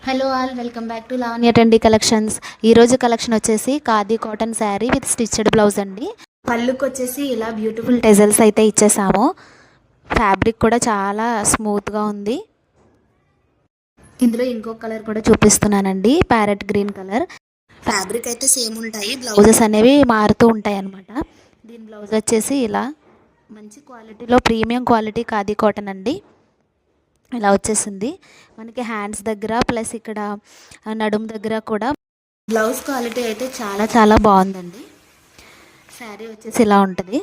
Hello all, welcome back to Lavanya trendy collections. ఈరోజు collection వచ్చేసి khadi cotton sari with stitched blouse అండి. పళ్ళుకి వచ్చేసి ఇలా బ్యూటిఫుల్ టెజల్స్ అయితే ఇచ్చేసాము. ఫ్యాబ్రిక్ కూడా చాలా స్మూత్గా ఉంది. ఇందులో ఇంకో కలర్ కూడా చూపిస్తున్నానండి, ప్యారెట్ గ్రీన్ కలర్. ఫ్యాబ్రిక్ అయితే సేమ్ ఉంటాయి, బ్లౌజెస్ అనేవి మారుతూ ఉంటాయి అన్నమాట. దీని బ్లౌజ్ వచ్చేసి ఇలా మంచి క్వాలిటీలో ప్రీమియం క్వాలిటీ ఖాదీ కాటన్ అండి. ఇలా వచ్చేసింది మనకి హ్యాండ్స్ దగ్గర ప్లస్ ఇక్కడ నడుము దగ్గర కూడా. బ్లౌజ్ క్వాలిటీ అయితే చాలా చాలా బాగుందండి. శారీ వచ్చేసి ఇలా ఉంటుంది.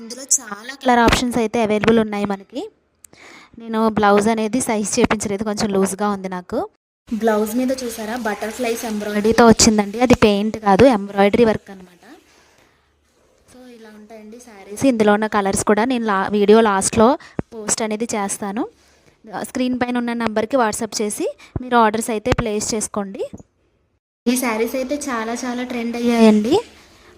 ఇందులో చాలా కలర్ ఆప్షన్స్ అయితే అవైలబుల్ ఉన్నాయి మనకి. నేను బ్లౌజ్ అనేది సైజ్ చేయించలేదు, కొంచెం లూజ్గా ఉంది నాకు. బ్లౌజ్ మీద చూసారా బటర్ఫ్లైస్ ఎంబ్రాయిడరీతో వచ్చిందండి. అది పెయింట్ కాదు, ఎంబ్రాయిడరీ వర్క్ అనమాట. సో ఇలా ఉంటాయండి శారీస్. ఇందులో ఉన్న కలర్స్ కూడా నేను వీడియో లాస్ట్లో పోస్ట్ అనేది చేస్తాను. స్క్రీన్ పైన ఉన్న నెంబర్కి వాట్సాప్ చేసి మీరు ఆర్డర్స్ అయితే ప్లేస్ చేసుకోండి. ఈ శారీస్ అయితే చాలా చాలా ట్రెండ్ అయ్యాయండి,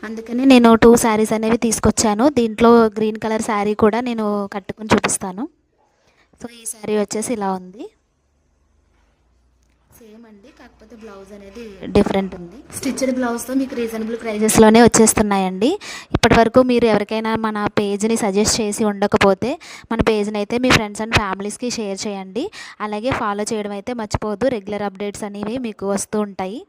అందుకని నేను 2 శారీస్ అనేవి తీసుకొచ్చాను. దీంట్లో గ్రీన్ కలర్ శారీ కూడా నేను కట్టుకుని చూపిస్తాను. సో ఈ శారీ వచ్చేసి ఇలా ఉంది. సేమ్ అండి, కాకపోతే బ్లౌజ్ అనేది డిఫరెంట్ ఉంది. స్టిచ్డ్ బ్లౌజ్తో మీకు రీజనబుల్ ప్రైజెస్లోనే వచ్చేస్తున్నాయండి. ఇప్పటి వరకు మీరు ఎవరికైనా మన పేజ్ని సజెస్ట్ చేసి ఉండకపోతే మన పేజ్ని అయితే మీ ఫ్రెండ్స్ అండ్ ఫ్యామిలీస్కి షేర్ చేయండి. అలాగే ఫాలో చేయడం అయితే మర్చిపోవద్దు. రెగ్యులర్ అప్డేట్స్ అనేవి మీకు వస్తూ ఉంటాయి.